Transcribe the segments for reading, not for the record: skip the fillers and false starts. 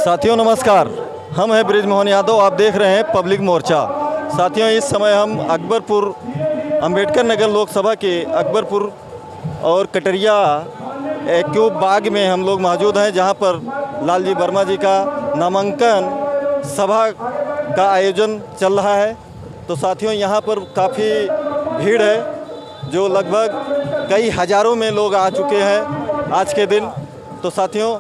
साथियों नमस्कार, हम हैं ब्रिजमोहन यादव। आप देख रहे हैं पब्लिक मोर्चा। साथियों इस समय हम अकबरपुर अंबेडकर नगर लोकसभा के अकबरपुर और कटरिया क्यूब बाग में हम लोग मौजूद हैं, जहां पर लालजी वर्मा जी का नामांकन सभा का आयोजन चल रहा है। तो साथियों यहां पर काफ़ी भीड़ है, जो लगभग कई हज़ारों में लोग आ चुके हैं आज के दिन। तो साथियों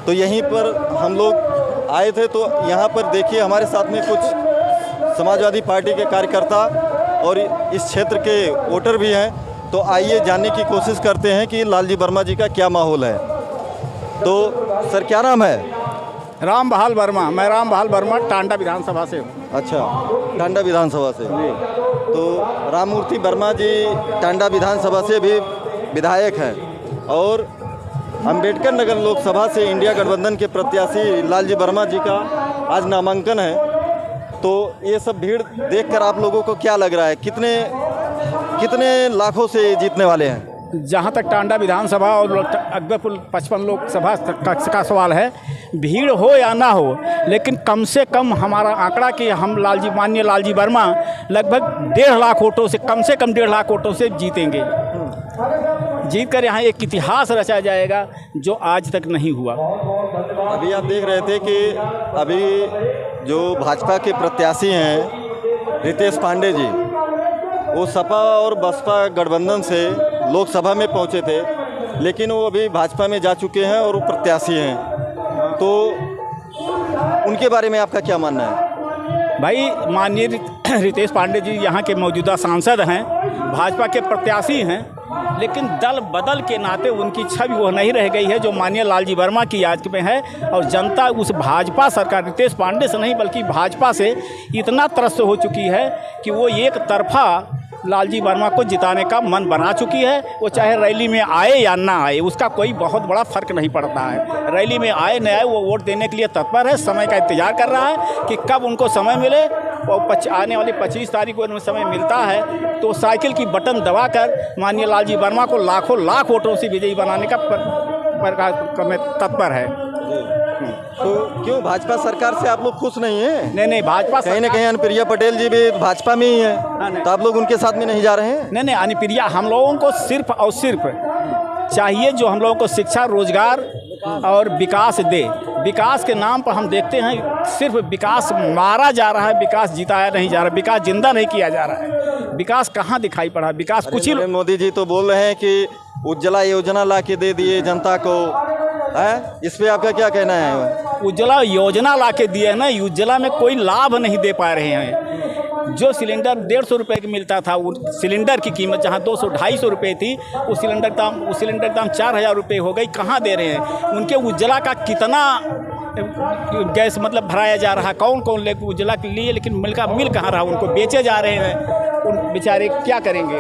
तो यहीं पर हम लोग आए थे, तो यहाँ पर देखिए हमारे साथ में कुछ समाजवादी पार्टी के कार्यकर्ता और इस क्षेत्र के वोटर भी हैं। तो आइए जानने की कोशिश करते हैं कि लालजी वर्मा जी का क्या माहौल है। तो सर क्या नाम है? राम बहाल वर्मा। मैं राम बहाल वर्मा टांडा विधानसभा से हूँ। अच्छा, टांडा विधानसभा से। तो राम मूर्ति वर्मा जी टांडा विधानसभा से भी विधायक हैं और अंबेडकर नगर लोकसभा से इंडिया गठबंधन के प्रत्याशी लालजी वर्मा जी का आज नामांकन है। तो ये सब भीड़ देखकर आप लोगों को क्या लग रहा है, कितने लाखों से जीतने वाले हैं? जहाँ तक टांडा विधानसभा और अकबरपुर 55 लोकसभा का सवाल है, भीड़ हो या ना हो, लेकिन कम से कम हमारा आंकड़ा कि हम माननीय लालजी वर्मा लगभग 1.5 लाख वोटों से, कम से कम 1.5 लाख वोटों से जीतेंगे। जीत कर यहाँ एक इतिहास रचा जाएगा जो आज तक नहीं हुआ। अभी आप देख रहे थे कि अभी जो भाजपा के प्रत्याशी हैं रितेश पांडे जी, वो सपा और बसपा गठबंधन से लोकसभा में पहुंचे थे, लेकिन वो अभी भाजपा में जा चुके हैं और वो प्रत्याशी हैं। तो उनके बारे में आपका क्या मानना है? भाई माननीय रितेश पांडे जी यहाँ के मौजूदा सांसद हैं, भाजपा के प्रत्याशी हैं, लेकिन दल बदल के नाते उनकी छवि वो नहीं रह गई है जो माननीय लालजी वर्मा की याद में है। और जनता उस भाजपा सरकार, रितेश पांडे से नहीं बल्कि भाजपा से इतना त्रस्त हो चुकी है कि वो एक तरफा लालजी वर्मा को जिताने का मन बना चुकी है। वो चाहे रैली में आए या ना आए, उसका कोई बहुत बड़ा फर्क नहीं पड़ता है। रैली में आए न आए, वो वोट देने के लिए तत्पर है, समय का इंतजार कर रहा है कि कब उनको समय मिले। और आने वाली 25 तारीख को उन्हें समय मिलता है तो साइकिल की बटन दबाकर माननीय लालजी वर्मा को लाखों लाख वोटों से विजयी बनाने का तत्पर है। तो क्यों भाजपा सरकार से आप लोग खुश नहीं हैं? नहीं, भाजपा कहीं ना कहीं अनुप्रिया पटेल जी भी भाजपा में ही हैं, तो आप लोग उनके साथ में नहीं जा रहे हैं? नहीं, अनुप्रिया हम लोगों को सिर्फ और सिर्फ चाहिए जो हम लोगों को शिक्षा, रोजगार और विकास दे। विकास के नाम पर हम देखते हैं सिर्फ विकास मारा जा रहा है, विकास जिताया नहीं जा रहा, विकास जिंदा नहीं किया जा रहा है। विकास कहाँ दिखाई पड़ा? विकास कुछ ही। मोदी जी तो बोल रहे हैं कि उज्ज्वला योजना ला के दे दिए जनता को, है? इस पे आपका क्या कहना है? उज्ज्वला योजना ला के दिए ना, उज्ज्वला में कोई लाभ नहीं दे पा रहे हैं। जो सिलेंडर 150 रुपये की मिलता था, वो सिलेंडर की कीमत जहाँ 200-250 रुपये थी, उस सिलेंडर दाम 4000 रुपये हो गई। कहाँ दे रहे हैं? उनके उज्ज्वला का कितना गैस मतलब भराया जा रहा, कौन ले उज्ज्वला के लिए, लेकिन मिल कहाँ रहा? उनको बेचे जा रहे हैं, उन बेचारे क्या करेंगे?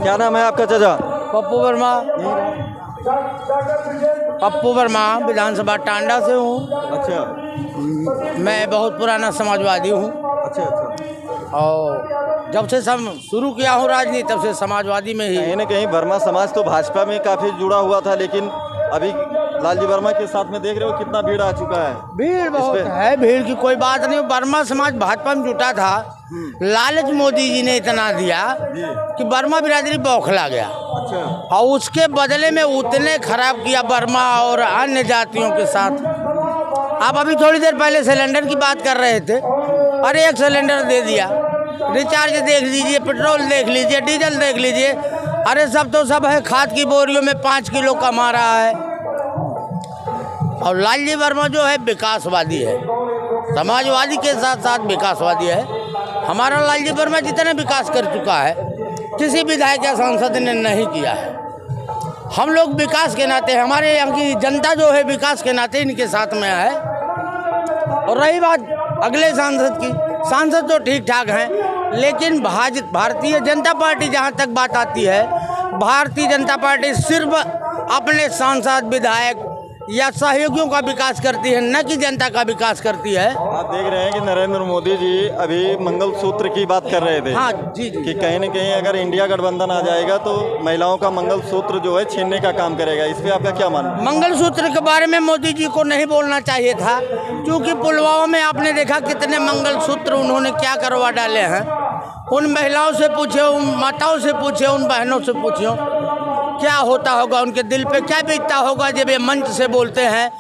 क्या नाम है आपका चाचा? पप्पू वर्मा। पप्पू वर्मा, विधानसभा टांडा से हूँ। अच्छा, मैं बहुत पुराना समाजवादी हूँ। अच्छा। और जब से शुरू किया हूँ राजनीति, तब से समाजवादी में ही। कहीं ना कहीं वर्मा समाज तो भाजपा में काफ़ी जुड़ा हुआ था, लेकिन अभी लालजी वर्मा के साथ में देख रहे हो कितना भीड़ आ चुका है। भीड़ बहुत है, भीड़ की कोई बात नहीं। वर्मा समाज भाजपा में जुटा था, लालच मोदी जी ने इतना दिया कि वर्मा बिरादरी बौखला गया। अच्छा। और उसके बदले में उतने खराब किया वर्मा और अन्य जातियों के साथ। आप अभी थोड़ी देर पहले सिलेंडर की बात कर रहे थे, अरे 1 सिलेंडर दे दिया। रिचार्ज देख लीजिए, पेट्रोल देख लीजिए, डीजल देख लीजिए, अरे सब तो सब है। खाद की बोरियों में 5 किलो कमा रहा है। और लालजी वर्मा जो है विकासवादी है, समाजवादी के साथ साथ विकासवादी है। हमारा लालजी वर्मा जितना विकास कर चुका है, किसी विधायक या सांसद ने नहीं किया है। हम लोग विकास के नाते, हमारे यहाँ की जनता जो है विकास के नाते इनके साथ में है। और रही बात अगले सांसद की, सांसद तो ठीक ठाक हैं, लेकिन भारतीय जनता पार्टी जहाँ तक बात आती है, भारतीय जनता पार्टी सिर्फ अपने सांसद, विधायक या सहयोगियों का विकास करती है, न कि जनता का विकास करती है। आप देख रहे हैं कि नरेंद्र मोदी जी अभी मंगलसूत्र की बात कर रहे थे। हाँ जी जी। कि कहीं न कहीं अगर इंडिया गठबंधन आ जाएगा तो महिलाओं का मंगलसूत्र जो है छीनने का काम करेगा। इस पे आपका क्या मानना है? मंगलसूत्र के बारे में मोदी जी को नहीं बोलना चाहिए था, क्योंकि पुलवामा में आपने देखा कितने मंगलसूत्र उन्होंने क्या करवा डाले हैं। उन महिलाओं से पूछे, उन माताओं से पूछे, उन बहनों से पूछो क्या होता होगा, उनके दिल पे क्या बीतता होगा जब ये मंच से बोलते हैं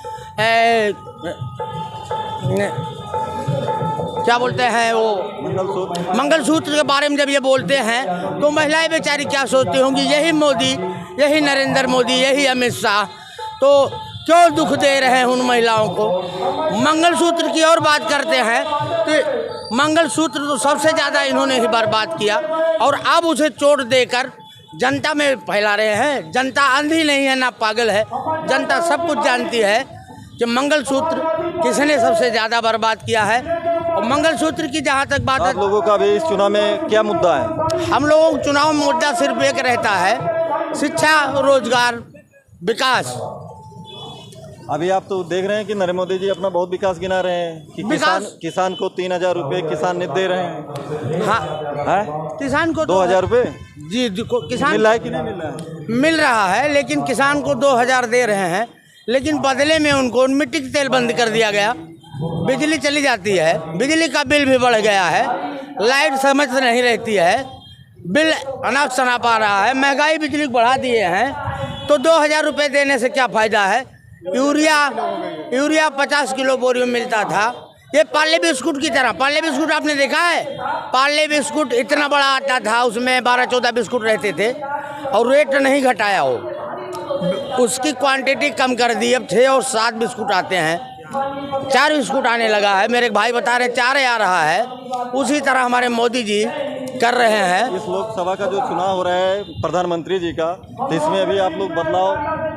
क्या बोलते हैं वो मंगलसूत्र के बारे में जब ये बोलते हैं तो महिलाएं बेचारी क्या सोचती होंगी। यही मोदी, यही नरेंद्र मोदी, यही अमित शाह तो क्यों दुख दे रहे हैं उन महिलाओं को। मंगलसूत्र की और बात करते हैं तो मंगलसूत्र तो सबसे ज़्यादा इन्होंने ही बर्बाद किया और अब उसे चोट देकर जनता में फैला रहे हैं। जनता अंधी नहीं है ना पागल है, जनता सब कुछ जानती है कि मंगलसूत्र किसने सबसे ज़्यादा बर्बाद किया है। और मंगलसूत्र की जहाँ तक बात है, आप लोगों का भी इस चुनाव में क्या मुद्दा है? हम लोगों को चुनाव में मुद्दा सिर्फ एक रहता है, शिक्षा, रोजगार, विकास। अभी आप तो देख रहे हैं कि नरेंद्र मोदी जी अपना बहुत विकास गिना रहे हैं कि किसान को 3,000 रुपये किसान निधि दे रहे हैं। हाँ है? किसान को 2,000 रुपये जी किसान मिल रहा है कि नहीं मिल रहा है? मिल रहा है, लेकिन किसान को 2,000 दे रहे हैं, लेकिन बदले में उनको मिट्टी के तेल बंद कर दिया गया। बिजली चली जाती है, बिजली का बिल भी बढ़ गया है, लाइट समय से नहीं रहती है, बिल अनाप शनाप आ रहा है, महंगाई बिजली बढ़ा दिए हैं। तो 2,000 रुपये देने से क्या फ़ायदा है। यूरिया 50 किलो बोरियों मिलता था, ये पार्ले बिस्कुट की तरह। पार्ले बिस्कुट आपने देखा है? पार्ले बिस्कुट इतना बड़ा आता था, उसमें 12-14 बिस्कुट रहते थे और रेट नहीं घटाया हो, उसकी क्वांटिटी कम कर दी। अब 6 और 7 बिस्कुट आते हैं, 4 बिस्कुट आने लगा है। मेरे भाई बता रहे 4 आ रहा है। उसी तरह हमारे मोदी जी कर रहे हैं। इस लोकसभा का जो चुनाव हो रहा है प्रधानमंत्री जी का, तो इसमें अभी आप लोग बदलाव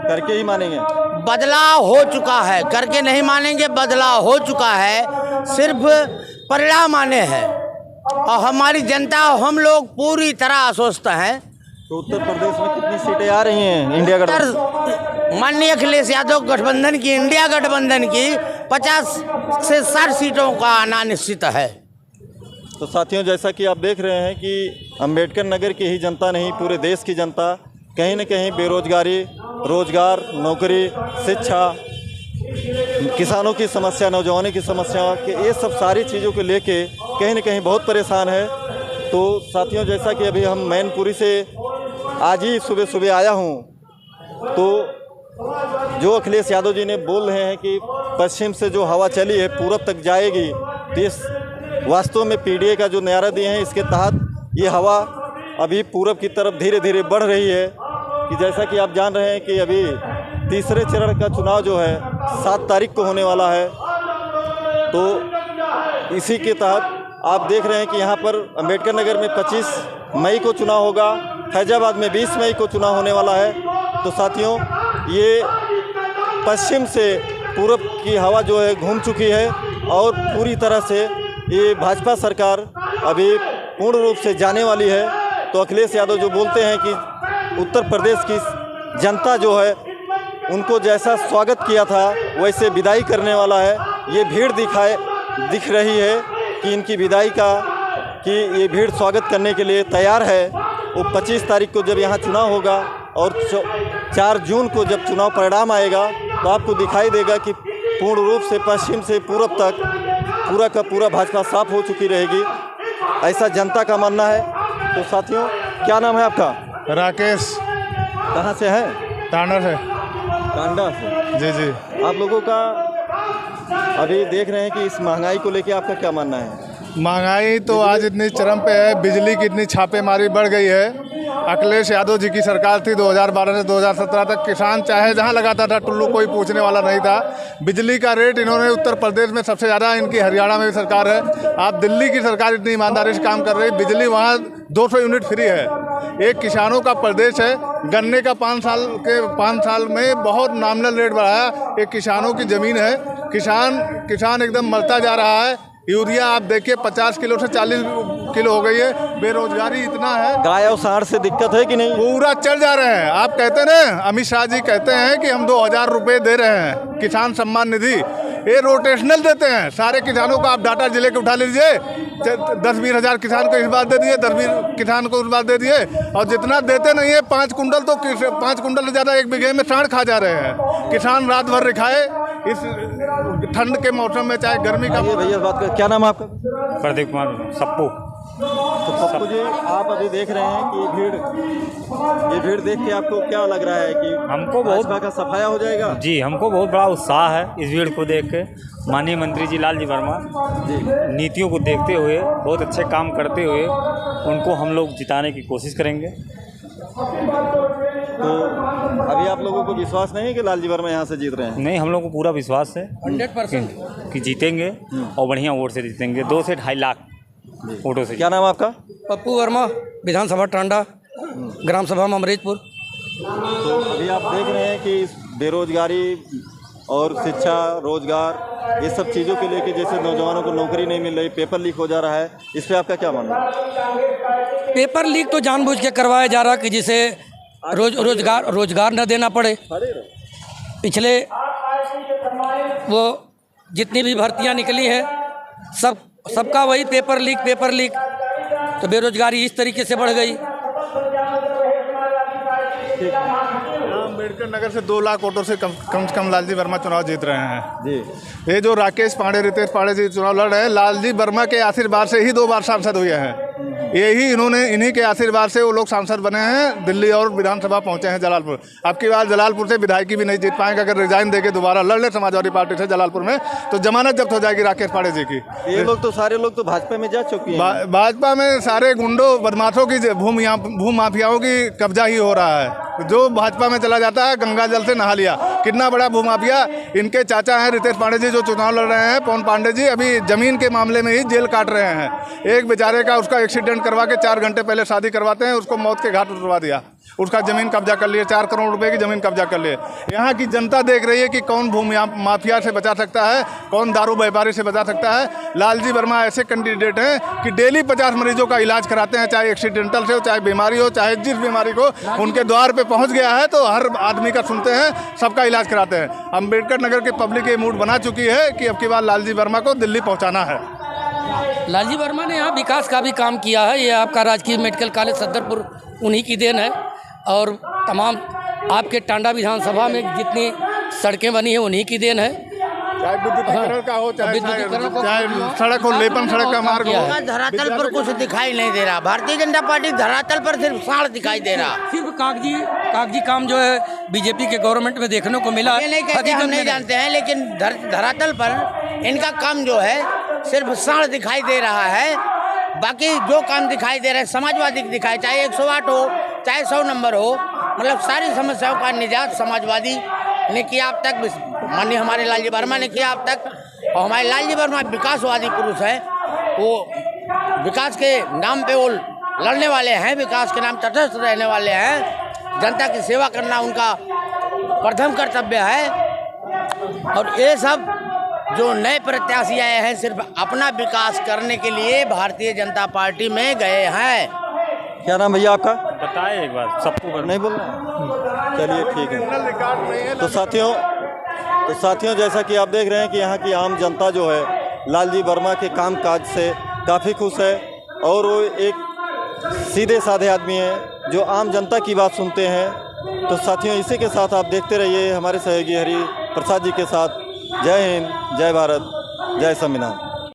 करके ही मानेंगे? बदलाव हो चुका है, करके नहीं मानेंगे, बदलाव हो चुका है, सिर्फ परिणाम आने हैं। और हमारी जनता, हम लोग पूरी तरह आश्वस्त हैं। तो उत्तर प्रदेश में कितनी सीटें आ रही हैं इंडिया गठबंधन? माननीय अखिलेश यादव गठबंधन की, इंडिया गठबंधन की 50 से 60 सीटों का आना निश्चित है। तो साथियों, जैसा कि आप देख रहे हैं कि अंबेडकर नगर की ही जनता नहीं, पूरे देश की जनता कहीं न कहीं बेरोजगारी, रोजगार, नौकरी, शिक्षा, किसानों की समस्या, नौजवानों की समस्या, कि ये सब सारी चीज़ों को लेके कहीं न कहीं बहुत परेशान है। तो साथियों, जैसा कि अभी हम मैनपुरी से आज ही सुबह आया हूँ, तो जो अखिलेश यादव जी ने बोल रहे हैं कि पश्चिम से जो हवा चली है पूरब तक जाएगी, तो इस वास्तव में पीडीए का जो नारा दिए हैं, इसके तहत ये हवा अभी पूरब की तरफ धीरे धीरे बढ़ रही है। कि जैसा कि आप जान रहे हैं कि अभी तीसरे चरण का चुनाव जो है 7 तारीख को होने वाला है। तो इसी के तहत आप देख रहे हैं कि यहाँ पर अंबेडकर नगर में 25 मई को चुनाव होगा, फैजाबाद में 20 मई को चुनाव होने वाला है। तो साथियों, ये पश्चिम से पूरब की हवा जो है घूम चुकी है और पूरी तरह से ये भाजपा सरकार अभी पूर्ण रूप से जाने वाली है। तो अखिलेश यादव जो बोलते हैं कि उत्तर प्रदेश की जनता जो है उनको जैसा स्वागत किया था वैसे विदाई करने वाला है। ये भीड़ दिख रही है कि इनकी विदाई का, कि ये भीड़ स्वागत करने के लिए तैयार है। वो 25 तारीख को जब यहाँ चुनाव होगा और 4 जून को जब चुनाव परिणाम आएगा तो आपको दिखाई देगा कि पूर्ण रूप से पश्चिम से पूरब तक पूरा का पूरा भाजपा साफ हो चुकी रहेगी, ऐसा जनता का मानना है। तो साथियों, क्या नाम है आपका? राकेश। कहाँ से है? टांडा से। टांडा से? जी जी। आप लोगों का अभी देख रहे हैं कि इस महंगाई को लेके आपका क्या मानना है? महंगाई तो आज इतनी चरम पे है, बिजली की इतनी छापेमारी बढ़ गई है। अखिलेश यादव जी की सरकार थी 2012 से 2017 तक, किसान चाहे जहां लगाता था टुल्लू, कोई पूछने वाला नहीं था। बिजली का रेट इन्होंने उत्तर प्रदेश में सबसे ज़्यादा, इनकी हरियाणा में भी सरकार है। आप दिल्ली की सरकार इतनी ईमानदारी से काम कर रही, बिजली वहाँ 200 यूनिट फ्री है। एक किसानों का प्रदेश है, गन्ने का 5 साल में बहुत नॉमिनल रेट बढ़ाया। एक किसानों की ज़मीन है, किसान एकदम मरता जा रहा है। यूरिया आप देखिए 50 किलो से 40 मुश्किल हो गई है, बेरोजगारी इतना है, गाय और सांड से दिक्कत है कि नहीं? पूरा चल जा रहे हैं। आप कहते ना, अमित शाह जी कहते हैं कि हम 2000 रुपये दे रहे हैं किसान सम्मान निधि, ये रोटेशनल देते हैं। सारे किसानों का आप डाटा जिले के उठा लीजिए, 10-20 हज़ार किसान को इस बार दे दिए, 10-20 किसान को उस बार दे दिए, और जितना देते नहीं है 5 कुंटल, तो 5 कुंटल से ज़्यादा 1 बीघे में सांड खा जा रहे हैं। किसान रात भर रिखाए इस ठंड के मौसम में, चाहे गर्मी का। ये भैया बात कर, क्या नाम है आपका? प्रदीप कुमार सप्पू। तो पप्पू जी, आप अभी देख रहे हैं कि ये भीड़ देख के आपको क्या लग रहा है कि हमको बहुत भाजपा का सफाया हो जाएगा? जी, हमको बहुत बड़ा उत्साह है इस भीड़ को देख के। माननीय मंत्री जी लालजी वर्मा जी, नीतियों को देखते हुए, बहुत अच्छे काम करते हुए उनको हम लोग जिताने की कोशिश करेंगे। तो अभी आप लोगों को विश्वास नहीं है कि लालजी वर्मा यहाँ से जीत रहे हैं? नहीं, हम लोग को पूरा विश्वास है 100% कि जीतेंगे, और बढ़िया वोट से जीतेंगे, 2 से 2.5 लाख वोटों से। क्या नाम है आपका? पप्पू वर्मा, विधानसभा टांडा, ग्राम सभा अमरीतपुर। तो अभी आप देख रहे हैं कि इस बेरोजगारी और शिक्षा, रोजगार, ये सब चीज़ों के लेके जैसे नौजवानों को नौकरी नहीं मिल रही, पेपर लीक हो जा रहा है, इस पे आपका क्या मानना है? पेपर लीक तो जानबूझ के करवाया जा रहा कि जिसे रोजगार न देना पड़े। पिछले वो जितनी भी भर्तियां निकली हैं, सबका वही पेपर लीक, तो बेरोजगारी इस तरीके से बढ़ गई। अम्बेडकर नगर से 2 लाख वोटों से कम से कम लालजी वर्मा चुनाव जीत रहे हैं जी। ये जो राकेश पांडे, रितेश पांडे जी चुनाव लड़ रहे हैं, लालजी वर्मा के आशीर्वाद से ही 2 बार सांसद हुए हैं। इन्हीं के आशीर्वाद से वो लोग सांसद बने हैं, दिल्ली और विधानसभा पहुंचे हैं जलालपुर। अब की बार जलालपुर से विधायकी भी नहीं जीत पाएंगे। अगर रिजाइन देके दोबारा लड़ ले समाजवादी पार्टी से जलालपुर में, तो जमानत जब्त हो जाएगी राकेश पांडे जी की। ये लोग तो सारे लोग तो भाजपा में जा चुके हैं। भाजपा में सारे गुंडों, बदमाशों की, भू माफियाओं की कब्जा ही हो रहा है। जो भाजपा में चला जाता है, गंगा जल से नहा लिया। कितना बड़ा भू माफिया, इनके चाचा हैं रितेश पांडे जी, जो चुनाव लड़ रहे हैं, पवन पांडे जी, अभी जमीन के मामले में ही जेल काट रहे हैं। एक बेचारे का उसका एक्सीडेंट करवा के 4 घंटे पहले शादी करवाते हैं, उसको मौत के घाट उतरवा दिया, उसका ज़मीन कब्जा कर लिए, 4 करोड़ रुपए की ज़मीन कब्जा कर लिए। यहाँ की जनता देख रही है कि कौन भू माफिया से बचा सकता है, कौन दारू व्यापारी से बचा सकता है। लालजी वर्मा ऐसे कैंडिडेट हैं कि डेली 50 मरीजों का इलाज कराते हैं, चाहे एक्सीडेंटल से हो, चाहे बीमारी हो, चाहे जिस बीमारी को उनके द्वार पे पहुंच गया है तो हर आदमी का सुनते हैं, सबका इलाज कराते हैं। अम्बेडकर नगर की पब्लिक ये मूड बना चुकी है कि अब की बार लालजी वर्मा को दिल्ली पहुँचाना है। लालजी वर्मा ने यहाँ विकास का भी काम किया है। ये आपका राजकीय मेडिकल कॉलेज सदरपुर उन्हीं की देन है, और तमाम आपके टांडा विधानसभा में जितनी सड़कें बनी हैं उन्हीं की देन है। चाहे विद्युतीकरण का हो, चाहे सड़क हो, लेपन सड़क का मार्ग हो। धरातल पर कुछ दिखाई नहीं दे रहा। भारतीय जनता पार्टी धरातल पर सिर्फ साड़ दिखाई दे रहा। सिर्फ कागजी काम जो है बीजेपी के गवर्नमेंट में देखने को मिला। ये नहीं कहते, हम नहीं जानते हैं, लेकिन धरातल पर इनका काम जो है सिर्फ साड़ दिखाई दे रहा है। बाकी जो काम दिखाई दे रहा है समाजवादी दिखाई, चाहे 108 हो, चाहे 100 नंबर हो, मतलब सारी समस्याओं का निजात समाजवादी ने किया अब तक, माननीय हमारे लालजी वर्मा ने किया अब तक। और हमारे लालजी वर्मा विकासवादी पुरुष है, वो विकास के नाम पे वो लड़ने वाले हैं, विकास के नाम तटस्थ रहने वाले हैं। जनता की सेवा करना उनका प्रथम कर्तव्य है। और ये सब जो नए प्रत्याशी आए हैं सिर्फ अपना विकास करने के लिए भारतीय जनता पार्टी में गए हैं। क्या नाम भैया आपका? बताए एक बार, सबको नहीं बोलना है? चलिए ठीक है। तो साथियों जैसा कि आप देख रहे हैं कि यहाँ की आम जनता जो है लालजी वर्मा के कामकाज से काफ़ी खुश है, और वो एक सीधे साधे आदमी हैं जो आम जनता की बात सुनते हैं। तो साथियों, इसी के साथ आप देखते रहिए हमारे सहयोगी हरि प्रसाद जी के साथ। जय हिंद, जय भारत, जय संविधान।